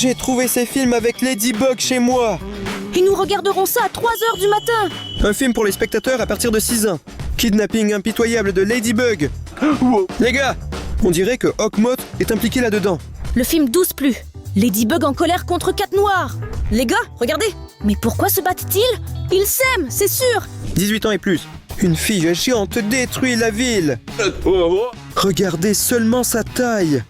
J'ai trouvé ces films avec Ladybug chez moi. Et nous regarderons ça à 3 heures du matin. Un film pour les spectateurs à partir de 6 ans. Kidnapping impitoyable de Ladybug. Les gars, on dirait que Hawkmoth est impliqué là-dedans. Le film 12+. Ladybug en colère contre Cat Noir. Les gars, regardez. Mais pourquoi se battent-ils? Ils s'aiment, c'est sûr. 18 ans et plus. Une fille géante détruit la ville. Regardez seulement sa taille.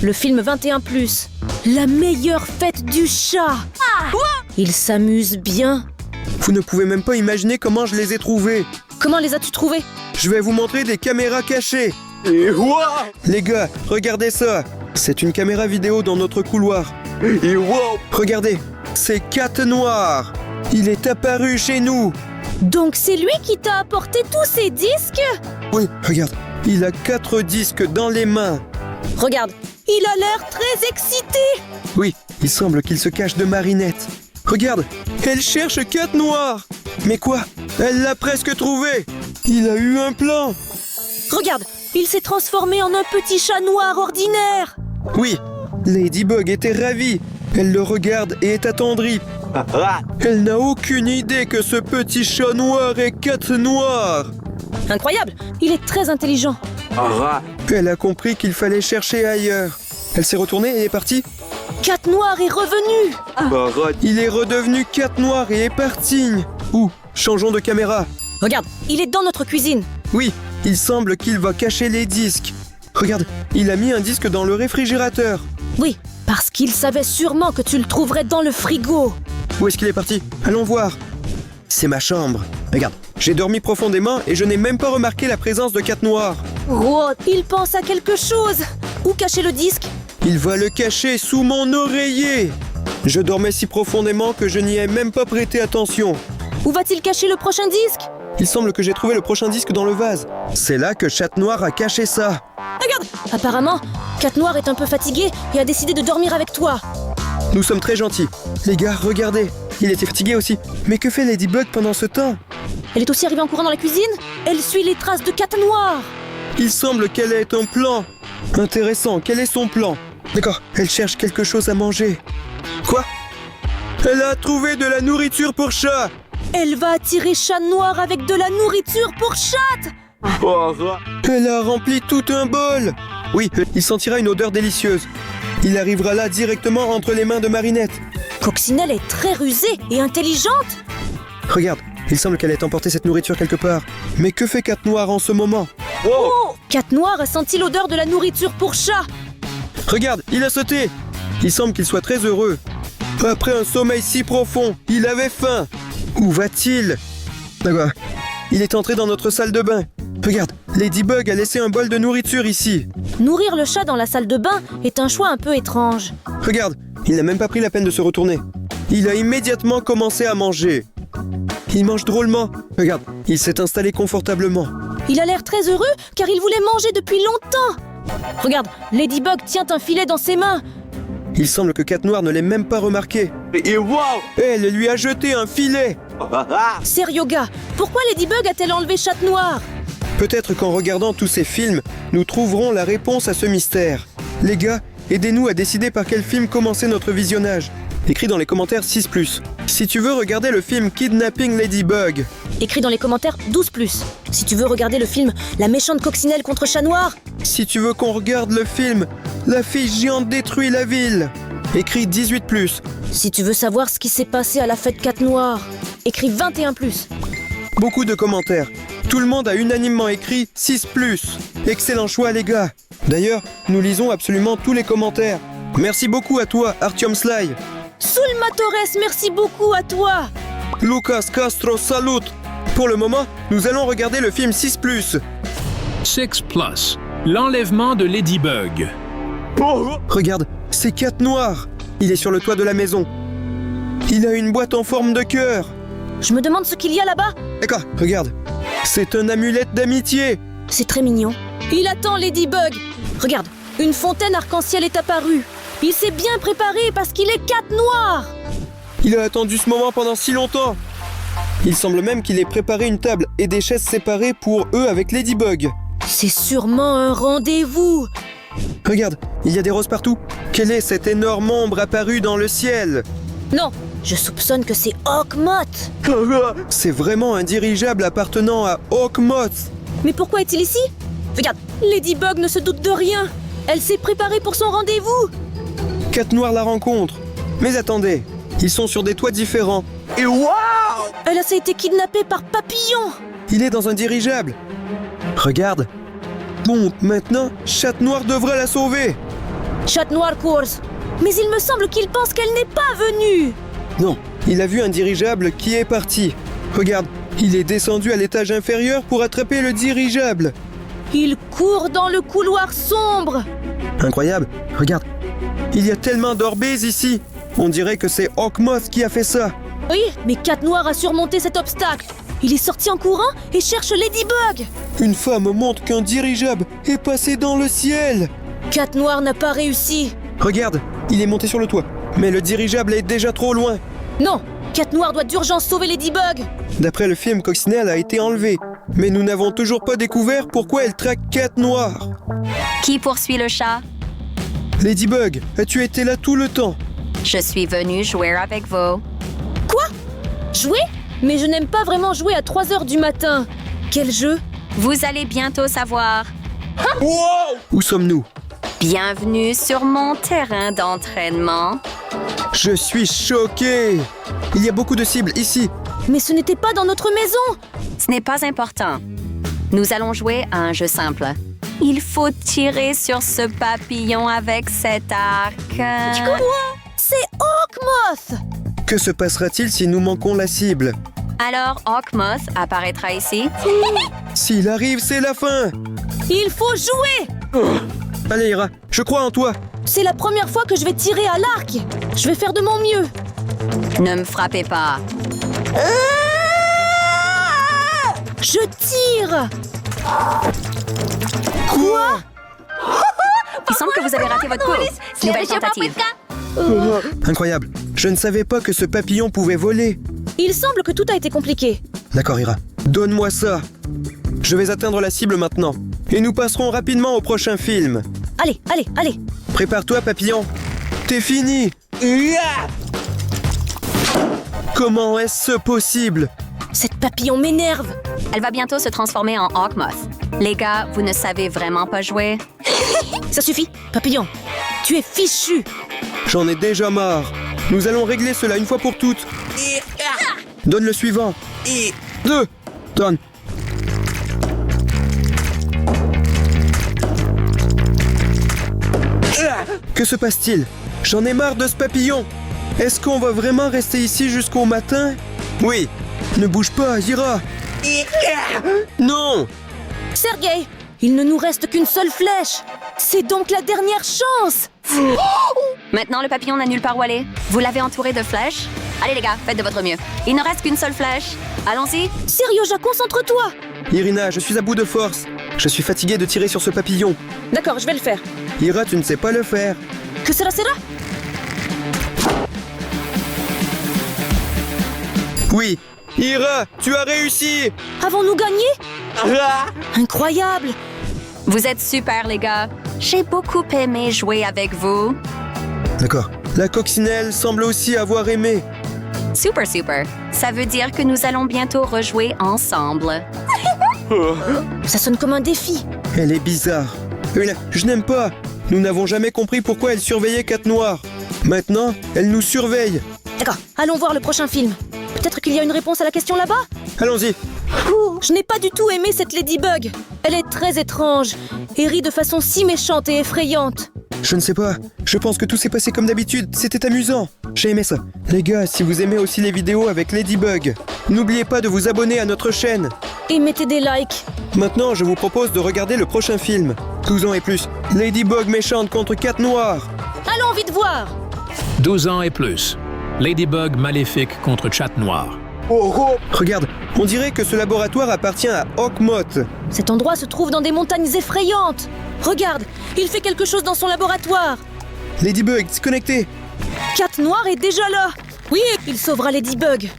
Le film 21+. La meilleure fête du chat. Ils s'amusent bien. Vous ne pouvez même pas imaginer comment je les ai trouvés. Comment les as-tu trouvés? Je vais vous montrer des caméras cachées. Les gars, regardez ça. C'est une caméra vidéo dans notre couloir. Regardez, c'est Cat Noir. Il est apparu chez nous. Donc c'est lui qui t'a apporté tous ces disques? Oui, regarde, il a 4 disques dans les mains. Regarde, il a l'air très excité. Oui, il semble qu'il se cache de Marinette. Regarde, elle cherche Cat Noir. Mais quoi? Elle l'a presque trouvé. Il a eu un plan. Regarde, il s'est transformé en un petit chat noir ordinaire. Oui, Ladybug était ravie. Elle le regarde et est attendrie. Elle n'a aucune idée que ce petit chat noir est Cat Noir. Incroyable, il est très intelligent. Elle a compris qu'il fallait chercher ailleurs. Elle s'est retournée et est partie. Cat Noir est revenu. Il est redevenu Cat Noir et est parti. Ouh, changeons de caméra. Regarde, il est dans notre cuisine. Oui, il semble qu'il va cacher les disques. Regarde, il a mis un disque dans le réfrigérateur. Oui, parce qu'il savait sûrement que tu le trouverais dans le frigo. Où est-ce qu'il est parti? Allons voir. C'est ma chambre. Regarde, j'ai dormi profondément et je n'ai même pas remarqué la présence de Cat Noir. Oh, il pense à quelque chose. Où cacher le disque? Il va le cacher sous mon oreiller. Je dormais si profondément que je n'y ai même pas prêté attention. Où va-t-il cacher le prochain disque? Il semble que j'ai trouvé le prochain disque dans le vase. C'est là que Cat Noir a caché ça. Regarde! Apparemment, Cat Noir est un peu fatigué et a décidé de dormir avec toi. Nous sommes très gentils. Les gars, regardez. Il était fatigué aussi. Mais que fait Ladybug pendant ce temps? Elle est aussi arrivée en courant dans la cuisine. Elle suit les traces de Cat Noir. Il semble qu'elle ait un plan. Intéressant, quel est son plan? D'accord, elle cherche quelque chose à manger. Quoi? Elle a trouvé de la nourriture pour chat. Elle va attirer Chat Noir avec de la nourriture pour chatte. Elle a rempli tout un bol. Oui, il sentira une odeur délicieuse. Il arrivera là directement entre les mains de Marinette. Coccinelle est très rusée et intelligente. Regarde, il semble qu'elle ait emporté cette nourriture quelque part. Mais que fait Cat Noir en ce moment? Oh! Cat Noir a senti l'odeur de la nourriture pour chat. Regarde, il a sauté. Il semble qu'il soit très heureux. Après un sommeil si profond, il avait faim. Où va-t-il? D'accord. Il est entré dans notre salle de bain. Regarde, Ladybug a laissé un bol de nourriture ici. Nourrir le chat dans la salle de bain est un choix un peu étrange. Regarde, il n'a même pas pris la peine de se retourner. Il a immédiatement commencé à manger. Il mange drôlement. Regarde, il s'est installé confortablement. Il a l'air très heureux car il voulait manger depuis longtemps. Regarde, Ladybug tient un filet dans ses mains. Il semble que Cat Noir ne l'ait même pas remarqué. Elle lui a jeté un filet. Sérieux gars, pourquoi Ladybug a-t-elle enlevé Chat Noir? Peut-être qu'en regardant tous ces films, nous trouverons la réponse à ce mystère. Les gars, aidez-nous à décider par quel film commencer notre visionnage. Écris dans les commentaires 6+. Si tu veux regarder le film Kidnapping Ladybug. Écris dans les commentaires 12+. Si tu veux regarder le film La méchante coccinelle contre Chat Noir. Si tu veux qu'on regarde le film La fille géante détruit la ville. Écris 18+. Si tu veux savoir ce qui s'est passé à la fête Cat Noir. Écris 21+. Beaucoup de commentaires. Tout le monde a unanimement écrit 6+. Excellent choix les gars. D'ailleurs, nous lisons absolument tous les commentaires. Merci beaucoup à toi, Artyom Sly. Sulma Torres, merci beaucoup à toi. Lucas Castro, salut. Pour le moment, nous allons regarder le film 6+. 6+, l'enlèvement de Ladybug. Regarde, c'est Cat Noir. Il est sur le toit de la maison. Il a une boîte en forme de cœur. Je me demande ce qu'il y a là-bas. D'accord, regarde. C'est un amulette d'amitié. C'est très mignon. Il attend Ladybug. Regarde, une fontaine arc-en-ciel est apparue. Il s'est bien préparé parce qu'il est Cat Noir. Il a attendu ce moment pendant si longtemps. Il semble même qu'il ait préparé une table et des chaises séparées pour eux avec Ladybug. C'est sûrement un rendez-vous. Regarde, il y a des roses partout. Quelle est cette énorme ombre apparue dans le ciel? Non, je soupçonne que c'est Hawkmoth. C'est vraiment un dirigeable appartenant à Hawkmoth. Mais pourquoi est-il ici? Regarde, Ladybug ne se doute de rien. Elle s'est préparée pour son rendez-vous. Cat Noir la rencontre. Mais attendez, ils sont sur des toits différents. Et waouh! Elle a été kidnappée par Papillon. Il est dans un dirigeable. Regarde. Bon, maintenant, Chat Noir devrait la sauver. Chat Noir course. Mais il me semble qu'il pense qu'elle n'est pas venue. Non, il a vu un dirigeable qui est parti. Regarde, il est descendu à l'étage inférieur pour attraper le dirigeable. Il court dans le couloir sombre. Incroyable, regarde. Il y a tellement d'orbées ici. On dirait que c'est Hawkmoth qui a fait ça. Oui, mais Cat Noir a surmonté cet obstacle. Il est sorti en courant et cherche Ladybug. Une femme montre qu'un dirigeable est passé dans le ciel. Cat Noir n'a pas réussi. Regarde, il est monté sur le toit. Mais le dirigeable est déjà trop loin. Non, Cat Noir doit d'urgence sauver Ladybug. D'après le film, Coccinelle a été enlevé. Mais nous n'avons toujours pas découvert pourquoi elle traque Cat Noir. Qui poursuit le chat? Ladybug, as-tu été là tout le temps? Je suis venue jouer avec vous. Quoi? Jouer? Mais je n'aime pas vraiment jouer à 3h du matin. Quel jeu? Vous allez bientôt savoir. Où sommes-nous? Bienvenue sur mon terrain d'entraînement. Je suis choqué. Il y a beaucoup de cibles ici. Mais ce n'était pas dans notre maison. Ce n'est pas important. Nous allons jouer à un jeu simple. Il faut tirer sur ce papillon avec cet arc. C'est Hawkmoth. Que se passera-t-il si nous manquons la cible? Alors, Hawkmoth apparaîtra ici. S'il arrive, c'est la fin. Il faut jouer. Allez, Ira, je crois en toi. C'est la première fois que je vais tirer à l'arc. Je vais faire de mon mieux. Ne me frappez pas. Je tire. Quoi? Il semble que vous avez raté votre coup. Nouvelle tentative. Incroyable. Je ne savais pas que ce papillon pouvait voler. Il semble que tout a été compliqué. D'accord, Ira. Donne-moi ça. Je vais atteindre la cible maintenant. Et nous passerons rapidement au prochain film. Allez, allez, allez. Prépare-toi, papillon. T'es fini. Comment est-ce possible? Cette papillon m'énerve. Elle va bientôt se transformer en Hawkmoth. Les gars, vous ne savez vraiment pas jouer? Ça suffit, papillon. Tu es fichu. J'en ai déjà marre. Nous allons régler cela une fois pour toutes. Donne le suivant. 2. Donne. Que se passe-t-il? J'en ai marre de ce papillon. Est-ce qu'on va vraiment rester ici jusqu'au matin? Oui. Ne bouge pas, Ira. Non. Sergei, il ne nous reste qu'une seule flèche. C'est donc la dernière chance. Maintenant, le papillon n'a nulle part où aller. Vous l'avez entouré de flèches. Allez les gars, faites de votre mieux. Il ne reste qu'une seule flèche. Allons-y. Sérioja, concentre-toi. Irina, je suis à bout de force. Je suis fatigué de tirer sur ce papillon. D'accord, je vais le faire. Ira, tu ne sais pas le faire. Que cela sera? Oui. Ira, tu as réussi. Avons-nous gagné? Incroyable. Vous êtes super les gars. J'ai beaucoup aimé jouer avec vous. D'accord. La coccinelle semble aussi avoir aimé. Super, super. Ça veut dire que nous allons bientôt rejouer ensemble. Ça sonne comme un défi. Elle est bizarre. Je n'aime pas. Nous n'avons jamais compris pourquoi elle surveillait Cat Noir. Maintenant, elle nous surveille. D'accord, allons voir le prochain film. Peut-être qu'il y a une réponse à la question là-bas? Allons-y. Je n'ai pas du tout aimé cette Ladybug. Elle est très étrange et rit de façon si méchante et effrayante. Je ne sais pas. Je pense que tout s'est passé comme d'habitude. C'était amusant. J'ai aimé ça. Les gars, si vous aimez aussi les vidéos avec Ladybug, n'oubliez pas de vous abonner à notre chaîne. Et mettez des likes. Maintenant, je vous propose de regarder le prochain film. 12 ans et plus. Ladybug méchante contre Cat Noir. Allons vite voir. 12 ans et plus. Ladybug maléfique contre Chat Noir. Regarde, on dirait que ce laboratoire appartient à Hawkmoth. Cet endroit se trouve dans des montagnes effrayantes. Regarde, il fait quelque chose dans son laboratoire. Ladybug, c'est connecté. Cat Noir est déjà là. Oui, il sauvera Ladybug.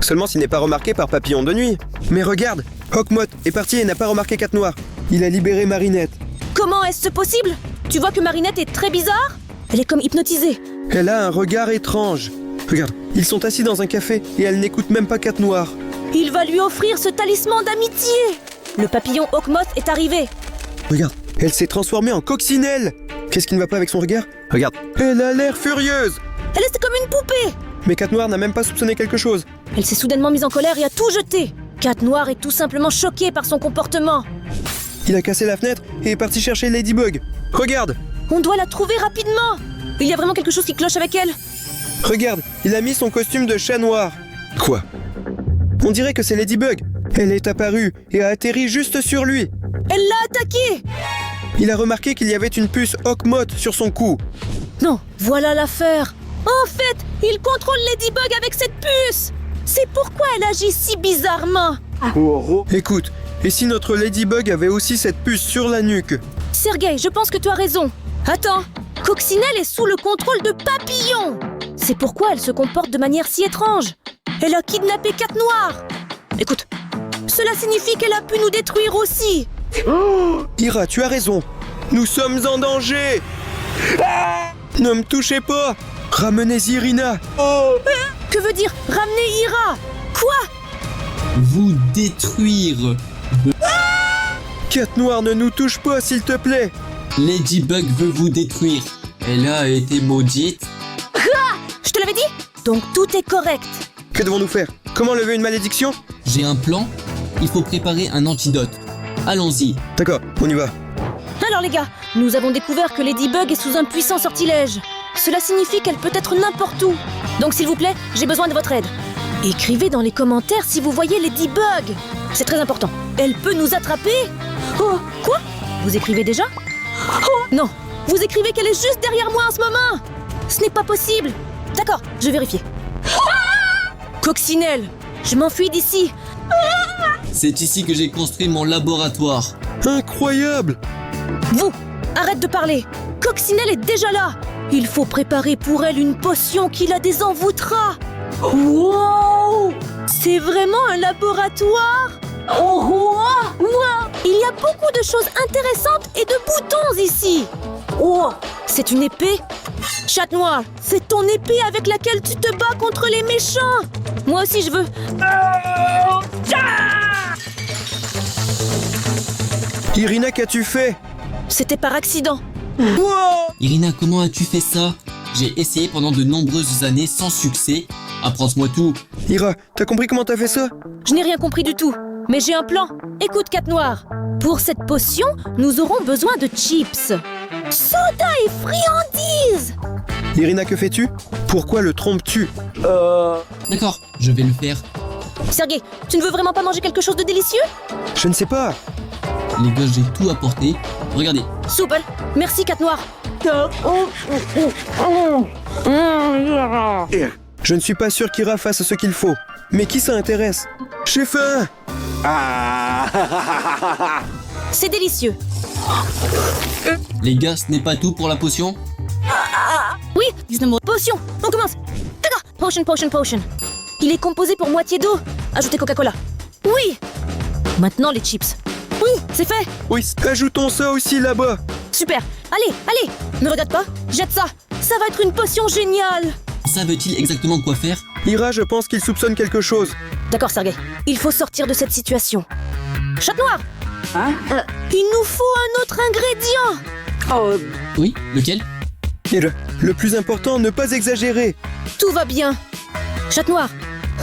Seulement s'il n'est pas remarqué par Papillon de Nuit. Mais regarde, Hawkmoth est parti et n'a pas remarqué Cat Noir. Il a libéré Marinette. Comment est-ce possible? tu vois que Marinette est très bizarre? Elle est comme hypnotisée. Elle a un regard étrange. Regarde, ils sont assis dans un café et elle n'écoute même pas Cat Noir. Il va lui offrir ce talisman d'amitié. Le papillon Hawkmoth est arrivé. Regarde, elle s'est transformée en coccinelle. Qu'est-ce qui ne va pas avec son regard? Regarde, elle a l'air furieuse. Elle est comme une poupée. Mais Cat Noir n'a même pas soupçonné quelque chose. Elle s'est soudainement mise en colère et a tout jeté. Cat Noir est tout simplement choqué par son comportement. Il a cassé la fenêtre et est parti chercher Ladybug. Regarde, On doit la trouver rapidement. Il y a vraiment quelque chose qui cloche avec elle. regarde, il a mis son costume de chat noir. Quoi? On dirait que c'est Ladybug. Elle est apparue et a atterri juste sur lui. Elle l'a attaqué. Il a remarqué qu'il y avait une puce Hawkmoth sur son cou. Non, voilà l'affaire. En fait, il contrôle Ladybug avec cette puce. C'est pourquoi elle agit si bizarrement. Écoute, et si notre Ladybug avait aussi cette puce sur la nuque? Sergei, je pense que tu as raison. Attends, Coccinelle est sous le contrôle de Papillon. C'est pourquoi elle se comporte de manière si étrange. Elle a kidnappé Cat Noir. Écoute, cela signifie qu'elle a pu nous détruire aussi. Ira, tu as raison. Nous sommes en danger. Ne me touchez pas. Ramenez Irina. Que veut dire ramener Ira? Quoi? Vous détruire. Cat Noir, ne nous touche pas, s'il te plaît. Ladybug veut vous détruire. Elle a été maudite. Je te l'avais dit? Donc tout est correct. Que devons-nous faire? Comment lever une malédiction? J'ai un plan. Il faut préparer un antidote. Allons-y. D'accord, on y va. Alors les gars, nous avons découvert que Ladybug est sous un puissant sortilège. Cela signifie qu'elle peut être n'importe où. Donc s'il vous plaît, j'ai besoin de votre aide. Écrivez dans les commentaires si vous voyez Ladybug. C'est très important. Elle peut nous attraper. Oh, quoi? Vous écrivez déjà? Oh, non, vous écrivez qu'elle est juste derrière moi en ce moment. Ce n'est pas possible. D'accord, je vais vérifier. Coccinelle, je m'enfuis d'ici. C'est ici que j'ai construit mon laboratoire. Incroyable. Vous, arrête de parler. Coccinelle est déjà là. Il faut préparer pour elle une potion qui la désenvoûtera. Wow! C'est vraiment un laboratoire. Oh, wow! Il y a beaucoup de choses intéressantes et de boutons ici. Oh, c'est une épée? Chat Noir, c'est ton épée avec laquelle tu te bats contre les méchants. Moi aussi je veux. Irina, qu'as-tu fait? C'était par accident. Irina, comment as-tu fait ça? J'ai essayé pendant de nombreuses années sans succès. Apprends-moi tout. Ira, t'as compris comment t'as fait ça? Je n'ai rien compris du tout, mais j'ai un plan. Écoute, Cat Noir, pour cette potion, nous aurons besoin de chips. Soda et friandises. Irina, que fais-tu? Pourquoi le trompes-tu? D'accord, je vais le faire. Sergei, tu ne veux vraiment pas manger quelque chose de délicieux? Je ne sais pas. Les gars, j'ai tout apporté. Regardez. Super, merci Cat Noir. Je ne suis pas sûr qu'Ira fasse ce qu'il faut. Mais qui ça intéresse? J'ai faim. C'est délicieux. Les gars, ce n'est pas tout pour la potion? Oui, potion, on commence. D'accord, potion. Il est composé pour moitié d'eau. Ajoutez Coca-Cola. Oui. Maintenant les chips. Oui, c'est fait. Oui, ajoutons ça aussi là-bas. Super. Allez, ne regarde pas. Jette ça. Ça va être une potion géniale. Savent-ils exactement quoi faire? Ira, je pense qu'il soupçonne quelque chose. D'accord, Sergei. Il faut sortir de cette situation. Chat Noir. Il nous faut un autre ingrédient. Oui, lequel? Et le plus important, ne pas exagérer. Tout va bien. Chat Noir,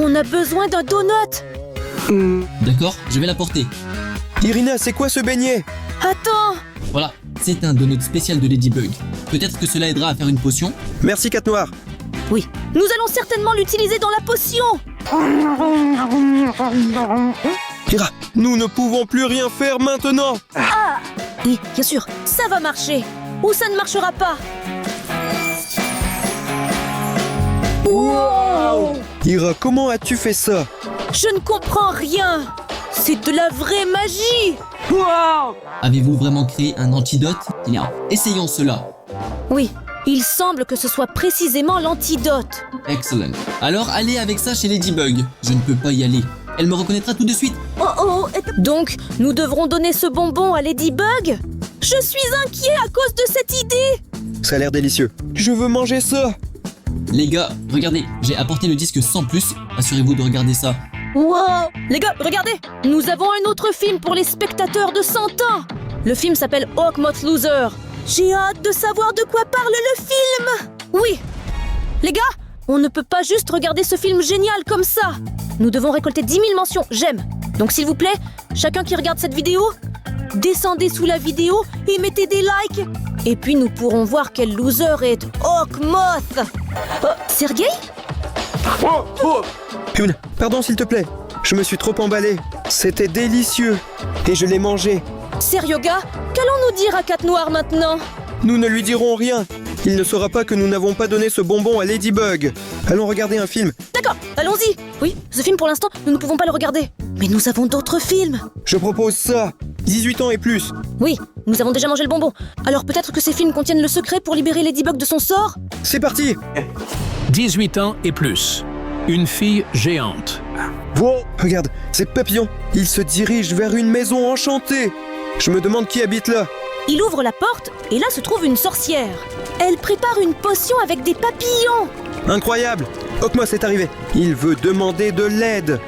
on a besoin d'un donut. D'accord, je vais l'apporter. Irina, c'est quoi ce beignet? Attends. Voilà, c'est un donut spécial de Ladybug. Peut-être que cela aidera à faire une potion? Merci, Cat Noir. Oui, nous allons certainement l'utiliser dans la potion. Ira, nous ne pouvons plus rien faire maintenant. Oui, bien sûr, ça va marcher. Ou ça ne marchera pas. Wow! Ira, comment as-tu fait ça? Je ne comprends rien. C'est de la vraie magie. Avez-vous vraiment créé un antidote? Bien, essayons cela. Oui, il semble que ce soit précisément l'antidote. Excellent. Alors allez avec ça chez Ladybug. Je ne peux pas y aller. Elle me reconnaîtra tout de suite. Donc, nous devrons donner ce bonbon à Ladybug? Je suis inquiet à cause de cette idée. Ça a l'air délicieux. Je veux manger ça. Les gars, regardez, j'ai apporté le disque sans plus. Assurez-vous de regarder ça. Wow! Les gars, regardez! Nous avons un autre film pour les spectateurs de 100 ans! Le film s'appelle Hawkmoth Loser. J'ai hâte de savoir de quoi parle le film! Oui! Les gars, on ne peut pas juste regarder ce film génial comme ça! Nous devons récolter 10 000 mentions j'aime. Donc s'il vous plaît, chacun qui regarde cette vidéo, descendez sous la vidéo et mettez des likes! Et puis nous pourrons voir quel loser est Hawkmoth! Sergei? Hyun, pardon s'il te plaît. Je me suis trop emballé. C'était délicieux. Et je l'ai mangé. Sérieux gars, qu'allons-nous dire à Cat Noir maintenant? Nous ne lui dirons rien. Il ne saura pas que nous n'avons pas donné ce bonbon à Ladybug. Allons regarder un film. D'accord, allons-y. Oui, ce film pour l'instant, nous ne pouvons pas le regarder. Mais nous avons d'autres films. Je propose ça. 18 ans et plus. Oui, nous avons déjà mangé le bonbon. Alors peut-être que ces films contiennent le secret pour libérer Ladybug de son sort? C'est parti. 18 ans et plus. Une fille géante. Wow. Regarde, ces papillons. Ils se dirigent vers une maison enchantée. Je me demande qui habite là. Il ouvre la porte et là se trouve une sorcière. Elle prépare une potion avec des papillons. Incroyable. Hawkmoth est arrivé. Il veut demander de l'aide.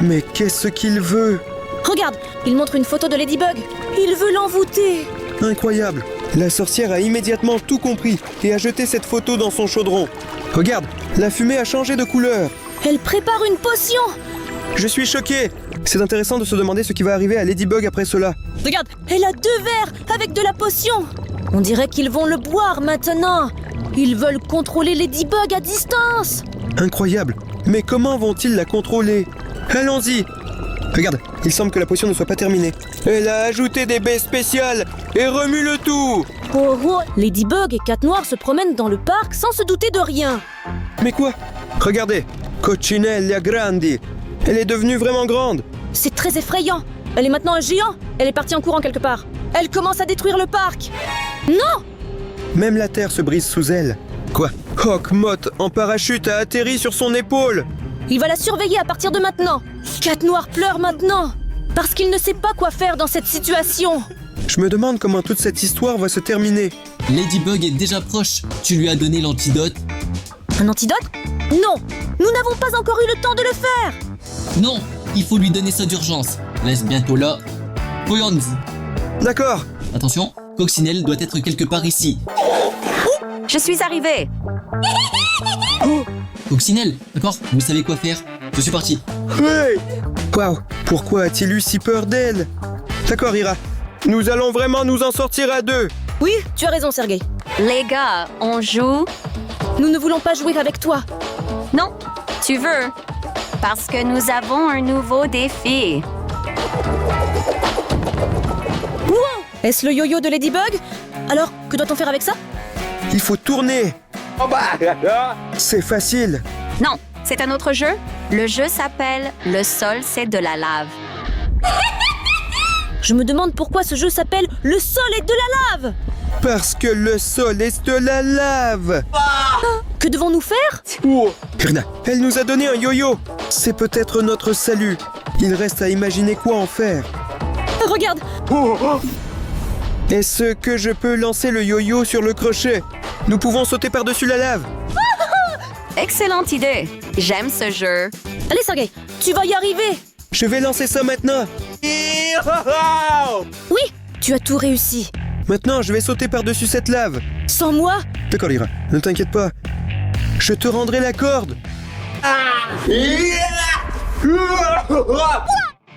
Mais qu'est-ce qu'il veut? Regarde, il montre une photo de Ladybug. Il veut l'envoûter. Incroyable. La sorcière a immédiatement tout compris et a jeté cette photo dans son chaudron. Regarde, la fumée a changé de couleur. Elle prépare une potion. Je suis choqué. C'est intéressant de se demander ce qui va arriver à Ladybug après cela. Regarde, elle a 2 verres avec de la potion. On dirait qu'ils vont le boire maintenant. Ils veulent contrôler Ladybug à distance. Incroyable. Mais comment vont-ils la contrôler? Allons-y. Regarde, il semble que la potion ne soit pas terminée. Elle a ajouté des baies spéciales et remue le tout. Oh oh, Ladybug et Cat Noir se promènent dans le parc sans se douter de rien. Mais quoi? Regardez, Coccinella Grandi. Elle est devenue vraiment grande. C'est très effrayant. Elle est maintenant un géant. Elle est partie en courant quelque part. Elle commence à détruire le parc. Non! Même la terre se brise sous elle. Quoi? Hawkmoth en parachute a atterri sur son épaule. Il va la surveiller à partir de maintenant. Cat Noir pleure maintenant. Parce qu'il ne sait pas quoi faire dans cette situation. Je me demande comment toute cette histoire va se terminer. Ladybug est déjà proche. Tu lui as donné l'antidote? Un antidote? Non! Nous n'avons pas encore eu le temps de le faire. Non, il faut lui donner ça d'urgence. Laisse bientôt là. Voyons. D'accord. Attention, Coccinelle doit être quelque part ici. Je suis arrivée. Coccinelle, d'accord? Vous savez quoi faire? Je suis parti. Hey! Waouh! Pourquoi a-t-il eu si peur d'elle? D'accord, Ira. Nous allons vraiment nous en sortir à 2. Oui, tu as raison, Sergei. Les gars, on joue? Nous ne voulons pas jouer avec toi. Non, tu veux? Parce que nous avons un nouveau défi. Wow! Est-ce le yo-yo de Ladybug? Alors, que doit-on faire avec ça? Il faut tourner. C'est facile. Non, c'est un autre jeu. Le jeu s'appelle « Le sol, c'est de la lave ». Je me demande pourquoi ce jeu s'appelle « Le sol est de la lave ». Parce que le sol est de la lave. Que devons-nous faire? Irina, elle nous a donné un yo-yo. C'est peut-être notre salut. Il reste à imaginer quoi en faire. Regarde! Est-ce que je peux lancer le yo-yo sur le crochet? Nous pouvons sauter par-dessus la lave. Excellente idée. J'aime ce jeu. Allez, Sergei, tu vas y arriver. Je vais lancer ça maintenant. Oui, tu as tout réussi. Maintenant, je vais sauter par-dessus cette lave. Sans moi? D'accord, Ira, ne t'inquiète pas. Je te rendrai la corde.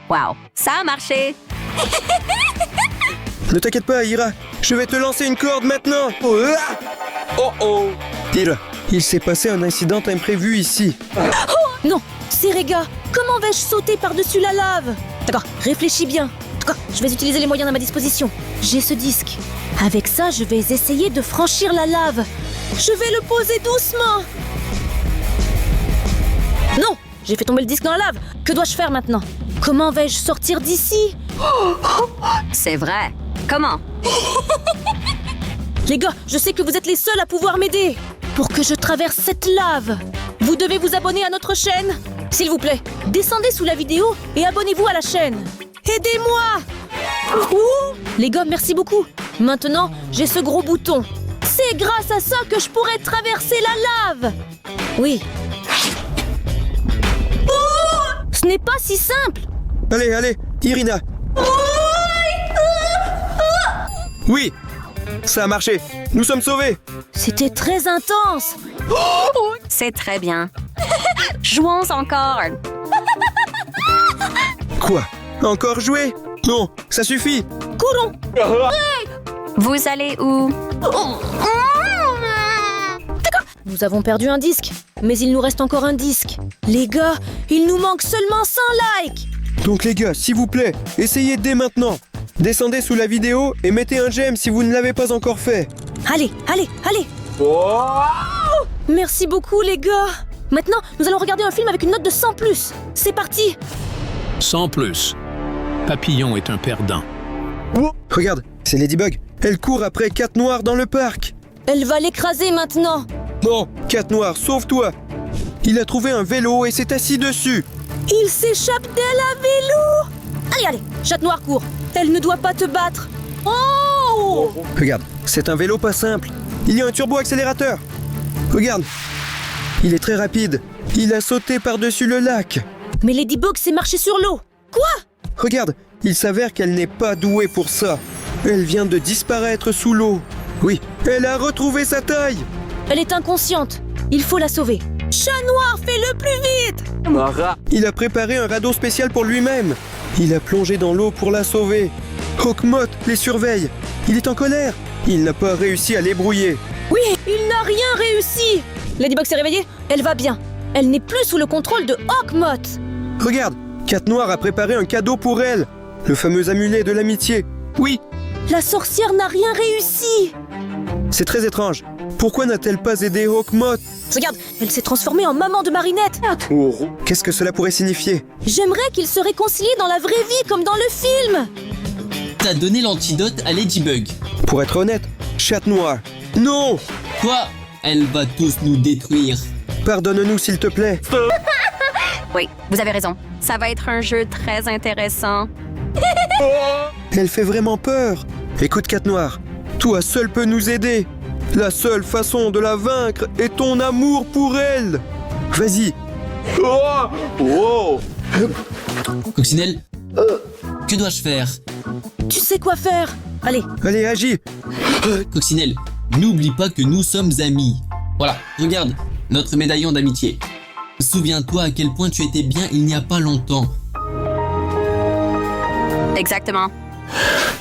Wow, ça a marché. Ne t'inquiète pas, Ira. Je vais te lancer une corde maintenant. Oh oh. Ira, il s'est passé un incident imprévu ici. Non, c'est Rega. Comment vais-je sauter par-dessus la lave? D'accord, réfléchis bien. D'accord, je vais utiliser les moyens à ma disposition. J'ai ce disque. Avec ça, je vais essayer de franchir la lave. Je vais le poser doucement. Non, j'ai fait tomber le disque dans la lave. Que dois-je faire maintenant? Comment vais-je sortir d'ici? C'est vrai. Comment? Les gars, je sais que vous êtes les seuls à pouvoir m'aider. Pour que je traverse cette lave, vous devez vous abonner à notre chaîne. S'il vous plaît, descendez sous la vidéo et abonnez-vous à la chaîne. Aidez-moi! Les gars, merci beaucoup. Maintenant, j'ai ce gros bouton. C'est grâce à ça que je pourrais traverser la lave. Oui. Ce n'est pas si simple. Allez, allez, Irina. Oui, ça a marché. Nous sommes sauvés. C'était très intense. C'est très bien. Jouons encore. Quoi? Encore jouer? Non, ça suffit. Courons. Vous allez où? Nous avons perdu un disque, mais il nous reste encore un disque. Les gars, il nous manque seulement 100 likes. Donc les gars, s'il vous plaît, essayez dès maintenant. Descendez sous la vidéo et mettez un j'aime si vous ne l'avez pas encore fait. Allez, allez, allez. Merci beaucoup les gars. Maintenant, nous allons regarder un film avec une note de 100+. C'est parti. Sans plus. Papillon est un perdant. Regarde, c'est Ladybug. Elle court après Cat Noir dans le parc. Elle va l'écraser maintenant. Non, Cat Noir, sauve-toi. Il a trouvé un vélo et s'est assis dessus. Il s'échappe d'elle à vélo. Allez, allez, Chat Noir court. Elle ne doit pas te battre. Oh! Regarde, c'est un vélo pas simple. Il y a un turbo-accélérateur. Regarde, il est très rapide. Il a sauté par-dessus le lac. Mais Ladybug s'est marché sur l'eau. Quoi? Regarde, il s'avère qu'elle n'est pas douée pour ça. Elle vient de disparaître sous l'eau. Oui, elle a retrouvé sa taille. Elle est inconsciente. Il faut la sauver. Chat Noir, fais-le plus vite! Il a préparé un radeau spécial pour lui-même. Il a plongé dans l'eau pour la sauver. Hawkmoth les surveille. Il est en colère. Il n'a pas réussi à les brouiller. Oui, il n'a rien réussi. Ladybug s'est réveillée. Elle va bien. Elle n'est plus sous le contrôle de Hawkmoth. Regarde, Cat Noir a préparé un cadeau pour elle. Le fameux amulet de l'amitié. Oui, La sorcière n'a rien réussi. c'est très étrange. Pourquoi n'a-t-elle pas aidé Hawkmoth? Regarde, elle s'est transformée en maman de Marinette. Qu'est-ce que cela pourrait signifier? J'aimerais qu'ils se réconcilient dans la vraie vie comme dans le film. T'as donné l'antidote à Ladybug. Pour être honnête, Chat Noir. Non! Quoi? Elle va tous nous détruire. Pardonne-nous s'il te plaît. Oui, vous avez raison. Ça va être un jeu très intéressant. Elle fait vraiment peur. Écoute, Cat Noir, toi seul peux nous aider. La seule façon de la vaincre est ton amour pour elle. Vas-y. Coccinelle, que dois-je faire? Tu sais quoi faire. Allez, Allez, agis. Coccinelle, n'oublie pas que nous sommes amis. Voilà, regarde, notre médaillon d'amitié. Souviens-toi à quel point tu étais bien il n'y a pas longtemps. Exactement.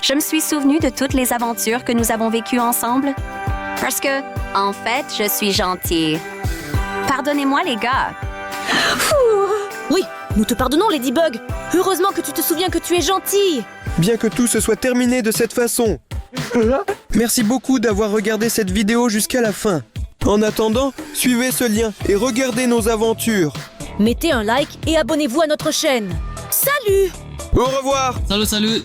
Je me suis souvenu de toutes les aventures que nous avons vécues ensemble. Parce que, en fait, je suis gentille. Pardonnez-moi, les gars. oui, nous te pardonnons, Ladybug. Heureusement que tu te souviens que tu es gentille. Bien que tout se soit terminé de cette façon. Merci beaucoup d'avoir regardé cette vidéo jusqu'à la fin. En attendant, suivez ce lien et regardez nos aventures. Mettez un like et abonnez-vous à notre chaîne. Salut! Au revoir! Salut, salut!